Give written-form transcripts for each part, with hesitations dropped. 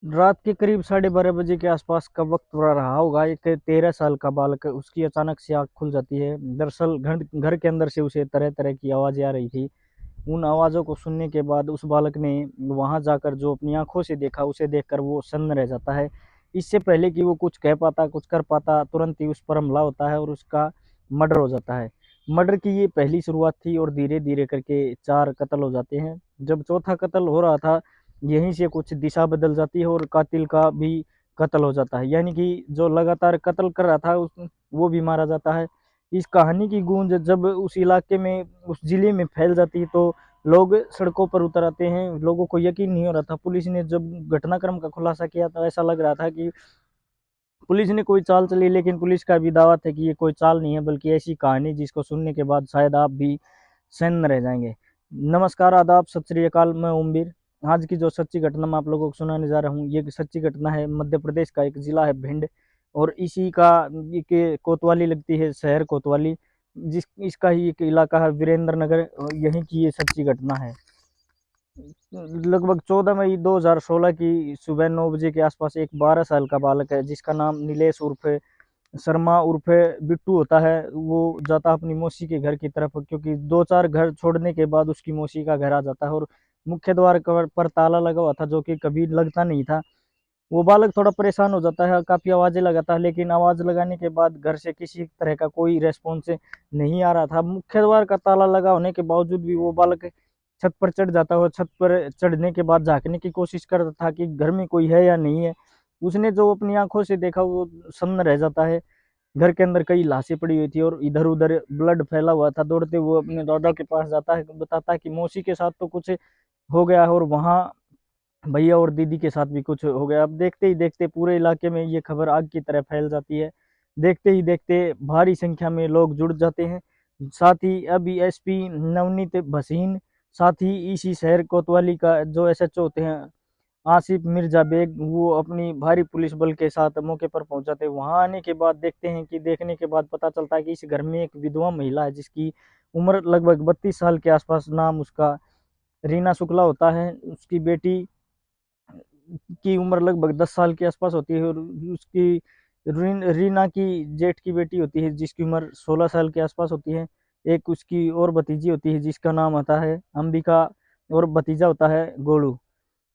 रात के करीब 12:30 के आसपास का वक्त रहा होगा। एक 13 साल का बालक, उसकी अचानक से आँख खुल जाती है। दरअसल घर घर के अंदर से उसे तरह-तरह की आवाज़ें आ रही थी। उन आवाज़ों को सुनने के बाद उस बालक ने वहाँ जाकर जो अपनी आँखों से देखा, उसे देखकर वो सन्न रह जाता है। इससे पहले कि वो कुछ कह पाता, कुछ कर पाता, तुरंत ही उस पर हमला होता है और उसका मर्डर हो जाता है। मर्डर की ये पहली शुरुआत थी और धीरे-धीरे करके 4 कत्ल हो जाते हैं। जब चौथा कत्ल हो रहा था, यहीं से कुछ दिशा बदल जाती है और कातिल का भी कत्ल हो जाता है। यानी कि जो लगातार कत्ल कर रहा था वो भी मारा जाता है। इस कहानी की गूंज जब उस इलाके में, उस ज़िले में फैल जाती है, तो लोग सड़कों पर उतर आते हैं। लोगों को यकीन नहीं हो रहा था। पुलिस ने जब घटनाक्रम का खुलासा किया तो ऐसा लग रहा था कि पुलिस ने कोई चाल चली, लेकिन पुलिस का भी दावा था कि ये कोई चाल नहीं है, बल्कि ऐसी कहानी जिसको सुनने के बाद शायद आप भी सन्न रह जाएँगे। नमस्कार, आदाब, सत श्री अकाल, मैं ओमवीर। आज की जो सच्ची घटना मैं आप लोगों को सुनाने जा रहा हूँ, ये एक सच्ची घटना है। मध्य प्रदेश का एक ज़िला है भिंड और इसी का एक कोतवाली लगती है, शहर कोतवाली, जिस इसका ही एक इलाका है वीरेंद्र नगर, और यहीं की ये सच्ची घटना है। लगभग 14 मई 2016 की सुबह 9 बजे के आसपास एक 12 साल का बालक है जिसका नाम नीलेश उर्फ़ शर्मा उर्फ़े बिट्टू होता है। वो जाता अपनी मौसी के घर की तरफ, क्योंकि 2-4 घर छोड़ने के बाद उसकी मौसी का घर आ जाता है और मुख्य द्वार पर ताला लगा हुआ था, जो कि कभी लगता नहीं था। वो बालक थोड़ा परेशान हो जाता है, काफ़ी आवाज़ें लगाता है, लेकिन आवाज़ लगाने के बाद घर से किसी तरह का कोई रिस्पॉन्स नहीं आ रहा था। मुख्य द्वार का ताला लगा होने के बावजूद भी वो बालक छत पर चढ़ जाता है और छत पर चढ़ने के बाद झाँकने की कोशिश करता था कि घर में कोई है या नहीं है। उसने जो अपनी आँखों से देखा वो सन्न रह जाता है। घर के अंदर कई लाशें पड़ी हुई थी और इधर-उधर ब्लड फैला हुआ था। दौड़ते हुए अपने दादा के पास जाता है, बताता है कि मौसी के साथ तो कुछ हो गया है और वहाँ भैया और दीदी के साथ भी कुछ हो गया। अब देखते ही देखते पूरे इलाके में ये खबर आग की तरह फैल जाती है। देखते ही देखते भारी संख्या में लोग जुड़ जाते हैं। साथ ही अभी एसपी नवनीत भसीन, साथ ही इसी शहर कोतवाली का जो एसएचओ होते हैं आसिफ मिर्जा बेग, वो अपनी भारी पुलिस बल के साथ मौके पर पहुंच जाते हैं। वहां आने के बाद देखने के बाद पता चलता है कि इस घर में एक विधवा महिला है जिसकी उम्र लगभग 32 साल के आसपास, नाम उसका रीना शुक्ला होता है। उसकी बेटी की उम्र लगभग 10 साल के आसपास होती है और उसकी रीना की जेठ की बेटी होती है जिसकी उम्र 16 साल के आसपास होती है। एक उसकी और भतीजी होती है जिसका नाम आता है अंबिका, और भतीजा होता है गोलू।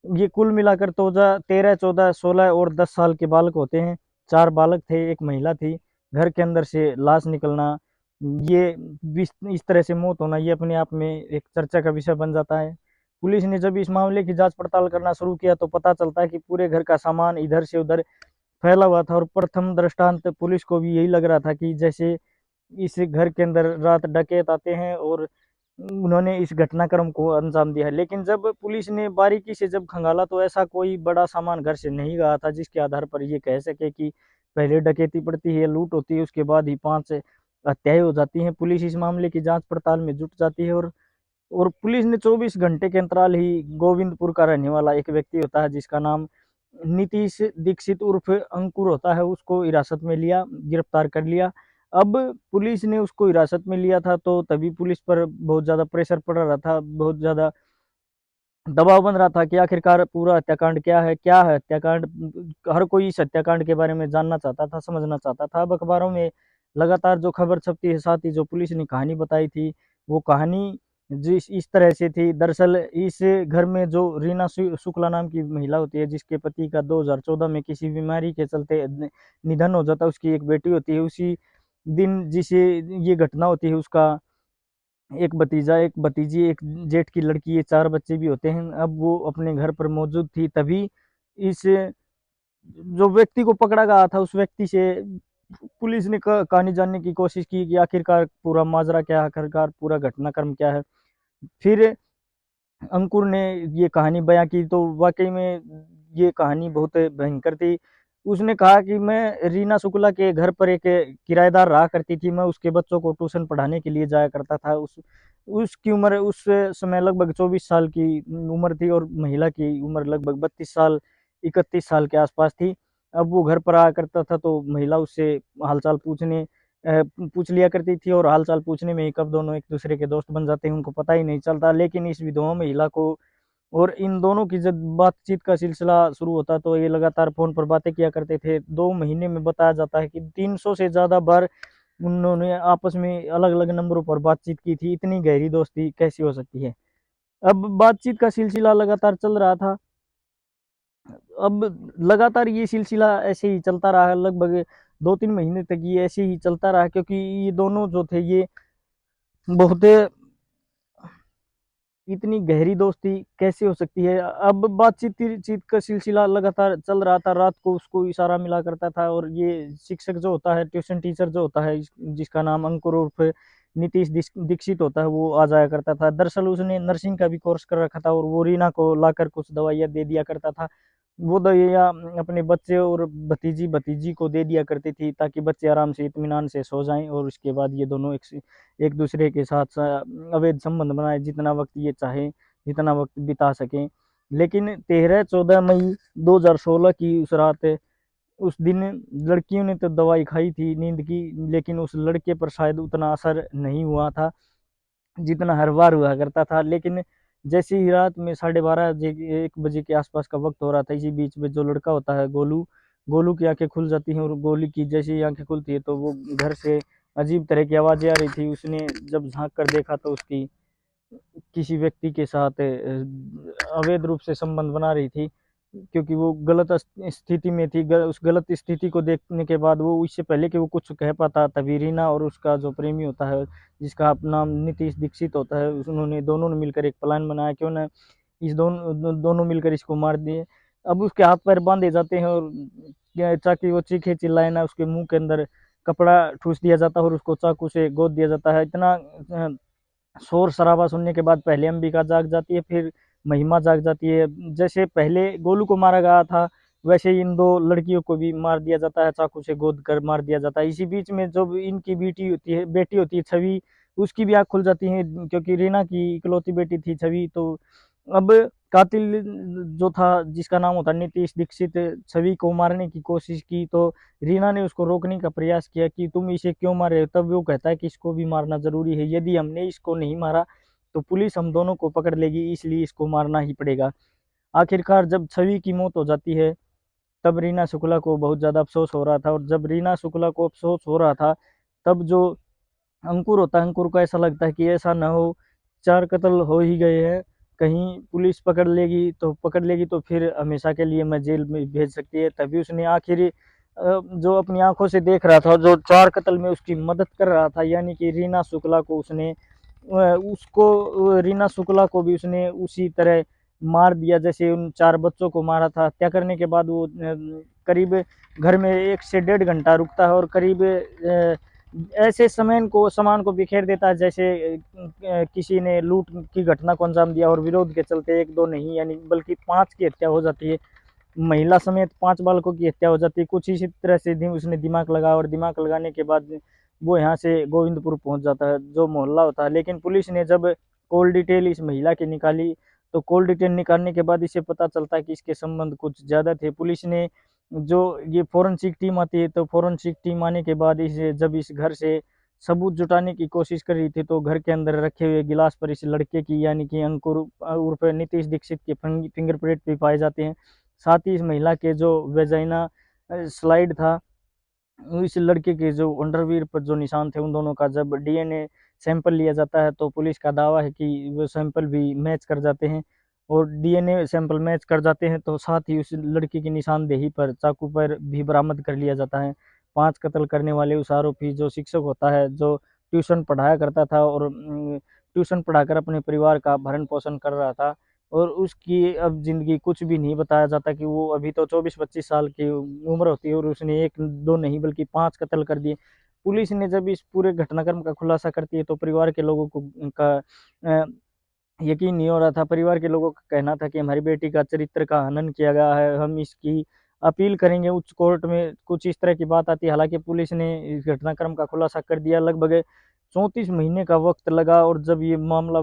ये कुल मिलाकर 13, 14, 16 और 10 साल के बालक होते हैं। 4 बालक थे, 1 महिला थी। घर के अंदर से लाश निकलना, ये इस तरह से मौत होना, ये अपने आप में एक चर्चा का विषय बन जाता है। पुलिस ने जब इस मामले की जांच पड़ताल करना शुरू किया तो पता चलता है कि पूरे घर का सामान इधर से उधर फैला हुआ था और प्रथम दृष्टांत पुलिस को भी यही लग रहा था कि जैसे इस घर के अंदर रात डकैत आते हैं और उन्होंने इस घटनाक्रम को अंजाम दिया है। लेकिन जब पुलिस ने बारीकी से जब खंगाला तो ऐसा कोई बड़ा सामान घर से नहीं गया था जिसके आधार पर ये कह सके कि पहले डकैती पड़ती है, लूट होती है, उसके बाद ही 5 हत्याएँ हो जाती हैं। पुलिस इस मामले की जाँच पड़ताल में जुट जाती है और पुलिस ने 24 घंटे के अंतराल ही गोविंदपुर का रहने वाला एक व्यक्ति होता है जिसका नाम नीतीश दीक्षित उर्फ अंकुर होता है, उसको हिरासत में लिया, गिरफ्तार कर लिया। अब पुलिस ने उसको हिरासत में लिया था तो तभी पुलिस पर बहुत ज़्यादा प्रेशर पड़ रहा था, बहुत ज़्यादा दबाव बन रहा था कि आखिरकार पूरा हत्याकांड क्या है हत्याकांड? हर कोई इस हत्याकांड के बारे में जानना चाहता था, समझना चाहता था। अब अखबारों में लगातार जो खबर छपती है, साथ ही जो पुलिस ने कहानी बताई थी, वो कहानी जिस इस तरह से थी। दरअसल इस घर में जो रीना शुक्ला नाम की महिला होती है, जिसके पति का 2014 में किसी बीमारी के चलते निधन हो जाता है, उसकी एक बेटी होती है। उसी दिन जिसे ये घटना होती है, उसका एक भतीजा, एक भतीजी, एक जेठ की लड़की, ये 4 बच्चे भी होते हैं। अब वो अपने घर पर मौजूद थी, तभी इस जो व्यक्ति को पकड़ा गया था, उस व्यक्ति से पुलिस ने कहानी जानने की कोशिश की कि आखिरकार पूरा माजरा क्या है, आखिरकार पूरा घटनाक्रम क्या है। फिर अंकुर ने ये कहानी बयाँ की तो वाक़ई में ये कहानी बहुत भयंकर थी। उसने कहा कि मैं रीना शुक्ला के घर पर एक किराएदार रहा करती थी, मैं उसके बच्चों को ट्यूशन पढ़ाने के लिए जाया करता था। उसकी उम्र उस समय लगभग 24 साल की उम्र थी और महिला की उम्र लगभग 32 साल, 31 साल के आसपास थी। अब वो घर पर आया करता था तो महिला उससे हाल-चाल पूछ लिया करती थी और हाल-चाल पूछने में ही कब दोनों एक-दूसरे के दोस्त बन जाते हैं, उनको पता ही नहीं चलता। लेकिन इस विधवा महिला को और इन दोनों की जब बातचीत का सिलसिला शुरू होता तो ये लगातार फ़ोन पर बातें किया करते थे। 2 महीने में बताया जाता है कि 300 से ज़्यादा बार उन्होंने आपस में अलग-अलग नंबरों पर बातचीत की थी। इतनी गहरी दोस्ती कैसी हो सकती है? अब बातचीत का सिलसिला लगातार चल रहा था। अब लगातार ये सिलसिला ऐसे ही चलता रहा लगभग 2-3 महीने तक ये ऐसे ही चलता रहा क्योंकि ये दोनों जो थे ये बहुत इतनी गहरी दोस्ती कैसे हो सकती है? अब बातचीत का सिलसिला लगातार चल रहा था, रात को उसको इशारा मिला करता था और ये शिक्षक जो होता है, ट्यूशन टीचर जो होता है, जिसका नाम अंकुर उर्फ नीतीश दीक्षित होता है, वो आ जाया करता था। दरअसल उसने नर्सिंग का भी कोर्स कर रखा था और वो रीना को लाकर कुछ दवाइयाँ दे दिया करता था। वो दवाइयाँ अपने बच्चे और भतीजी-भतीजी को दे दिया करती थी ताकि बच्चे आराम से इत्मीनान से सो जाएँ और उसके बाद ये दोनों एक दूसरे के साथ अवैध संबंध बनाए जितना वक्त ये चाहे जितना वक्त बिता सकें। लेकिन 13-14 मई 2016 की उस रात उस दिन लड़कियों ने तो दवाई खाई थी नींद की, लेकिन उस लड़के पर शायद उतना असर नहीं हुआ था जितना हर बार हुआ करता था। लेकिन जैसे ही रात में 12:30 1 बजे के आसपास का वक्त हो रहा था, इसी बीच में जो लड़का होता है गोलू, गोलू की आंखें खुल जाती हैं और गोलू की जैसे ही आंखें खुलती है तो वो घर से अजीब तरह की आवाज़ें आ रही थी। उसने जब झाँक कर देखा तो उसकी किसी व्यक्ति के साथ अवैध रूप से संबंध बना रही थी क्योंकि वो गलत स्थिति में थी। उस गलत स्थिति को देखने के बाद वो इससे पहले कि वो कुछ कह पाता तभी रीना और उसका जो प्रेमी होता है जिसका नाम नीतीश दीक्षित होता है उन्होंने दोनों ने मिलकर एक प्लान बनाया क्यों ना इस दोनों मिलकर इसको मार दिए। अब उसके हाथ पैर बांधे जाते हैं और ताकि वो चीखे चिल्लाए ना, उसके मुंह के अंदर कपड़ा ठूस दिया जाता है और उसको चाकू से गोद दिया जाता है। इतना शोर-शराबा सुनने के बाद पहले अंबिका जाग जाती है, फिर महिमा जाग जाती है। जैसे पहले गोलू को मारा गया था, वैसे ही इन 2 लड़कियों को भी मार दिया जाता है, चाकू से गोद कर मार दिया जाता है। इसी बीच में जब इनकी बेटी होती है छवि, उसकी भी आँख खुल जाती है क्योंकि रीना की इकलौती बेटी थी छवि। तो अब कातिल जो था जिसका नाम होता है नीतीश दीक्षित, छवि को मारने की कोशिश की तो रीना ने उसको रोकने का प्रयास किया कि तुम इसे क्यों मार रहे हो? तब वो कहता है कि इसको भी मारना ज़रूरी है। यदि हमने इसको नहीं मारा, तो पुलिस हम दोनों को पकड़ लेगी, इसलिए इसको मारना ही पड़ेगा। आखिरकार जब छवि की मौत हो जाती है, तब रीना शुक्ला को बहुत ज़्यादा अफ़सोस हो रहा था और जब रीना शुक्ला को अफ़सोस हो रहा था, तब जो अंकुर होता है, अंकुर को ऐसा लगता है कि ऐसा ना हो, 4 कत्ल हो ही गए हैं, कहीं पुलिस पकड़ लेगी तो फिर हमेशा के लिए मैं जेल में भेज सकती है। तभी उसने आखिर जो अपनी आँखों से देख रहा था, जो 4 कत्ल में उसकी मदद कर रहा था, यानी कि रीना शुक्ला को उसने रीना शुक्ला को भी उसने उसी तरह मार दिया जैसे उन 4 बच्चों को मारा था। हत्या करने के बाद वो करीब घर में 1 से डेढ़ घंटा रुकता है और करीब ऐसे सामान को बिखेर देता है जैसे किसी ने लूट की घटना को अंजाम दिया और विरोध के चलते 1-2 नहीं यानी बल्कि 5 की हत्या हो जाती है। महिला समेत 5 बालकों की हत्या हो जाती है। कुछ इसी तरह से उसने दिमाग लगाया और दिमाग लगाने के बाद वो यहाँ से गोविंदपुर पहुँच जाता है, जो मोहल्ला होता है। लेकिन पुलिस ने जब कॉल डिटेल इस महिला की निकाली, तो कॉल डिटेल निकालने के बाद इसे पता चलता है कि इसके संबंध कुछ ज़्यादा थे। पुलिस ने जो ये फोरेंसिक टीम आती है, तो फोरेंसिक टीम आने के बाद जब इस घर से सबूत जुटाने की कोशिश कर रही थी, तो घर के अंदर रखे हुए गिलास पर इस लड़के की यानी कि अंकुर उर्फ नीतीश दीक्षित के फिंगरप्रिंट भी पाए जाते हैं। साथ ही इस महिला के जो वेजाइना स्लाइड था, इस लड़के के जो अंडरवियर पर जो निशान थे, उन दोनों का जब डीएनए सैंपल लिया जाता है, तो पुलिस का दावा है कि वो सैंपल भी मैच कर जाते हैं और डीएनए सैंपल मैच कर जाते हैं, तो साथ ही उस लड़की की निशानदेही पर चाकू पर भी बरामद कर लिया जाता है। 5 कत्ल करने वाले उस आरोपी जो शिक्षक होता है, जो ट्यूशन पढ़ाया करता था और ट्यूशन पढ़ाकर अपने परिवार का भरण-पोषण कर रहा था और उसकी अब ज़िंदगी कुछ भी नहीं बताया जाता कि वो अभी तो 24-25 साल की उम्र होती है और उसने 1-2 नहीं बल्कि 5 कत्ल कर दिए। पुलिस ने जब इस पूरे घटनाक्रम का खुलासा करती है तो परिवार के लोगों को अ, यकीन नहीं हो रहा था। परिवार के लोगों का कहना था कि हमारी बेटी का चरित्र का हनन किया गया है, हम इसकी अपील करेंगे उच्च कोर्ट में, कुछ इस तरह की बात आती है। हालाँकि पुलिस ने इस घटनाक्रम का खुलासा कर दिया। लगभग 34 महीने का वक़्त लगा और जब ये मामला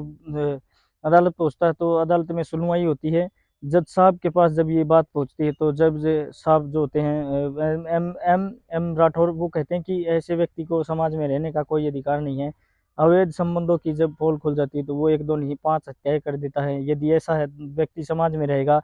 अदालत पहुँचता है तो अदालत में सुनवाई होती है। जज साहब के पास जब ये बात पहुँचती है तो जज साहब जो होते हैं M M M M Rathore, वो कहते हैं कि ऐसे व्यक्ति को समाज में रहने का कोई अधिकार नहीं है अवैध संबंधों की जब पोल खुल जाती है तो वो 1-2 नहीं 5 हत्याएँ कर देता है। यदि ऐसा है व्यक्ति समाज में रहेगा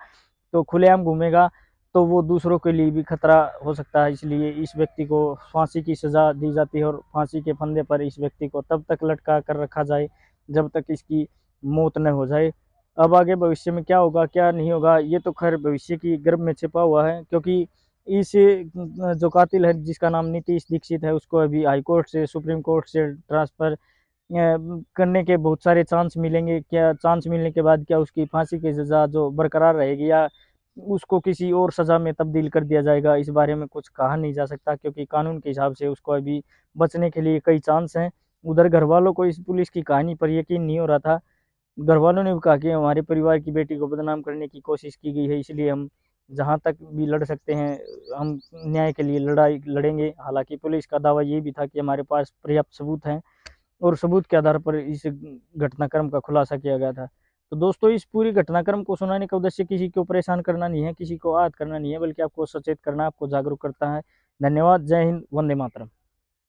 तो खुलेआम घूमेगा तो वो दूसरों के लिए भी खतरा हो सकता है। इसलिए इस व्यक्ति को फांसी की सज़ा दी जाती है और फांसी के फंदे पर इस व्यक्ति को तब तक लटका कर रखा जाए जब तक इसकी मौत न हो जाए। अब आगे भविष्य में क्या होगा, क्या नहीं होगा, ये तो खैर भविष्य की गर्भ में छिपा हुआ है, क्योंकि इस जो कातिल है जिसका नाम नीतीश दीक्षित है उसको अभी हाई कोर्ट से सुप्रीम कोर्ट से ट्रांसफ़र करने के बहुत सारे चांस मिलेंगे। क्या चांस मिलने के बाद क्या उसकी फांसी की सज़ा जो बरकरार रहेगी या उसको किसी और सज़ा में तब्दील कर दिया जाएगा, इस बारे में कुछ कहा नहीं जा सकता, क्योंकि कानून के हिसाब से उसको अभी बचने के लिए कई चांस हैं। उधर घरवालों को इस पुलिस की कहानी पर यकीन नहीं हो रहा था। घरवालों ने भी कहा कि हमारे परिवार की बेटी को बदनाम करने की कोशिश की गई है, इसलिए हम जहाँ तक भी लड़ सकते हैं हम न्याय के लिए लड़ाई लड़ेंगे। हालाँकि पुलिस का दावा ये भी था कि हमारे पास पर्याप्त सबूत हैं और सबूत के आधार पर इस घटनाक्रम का खुलासा किया गया था। तो दोस्तों, इस पूरी घटनाक्रम को सुनाने का उद्देश्य किसी को परेशान करना नहीं है, किसी को आहत करना नहीं है, बल्कि आपको सचेत करना, आपको जागरूक करता है। धन्यवाद। जय हिंद। वंदे मातरम।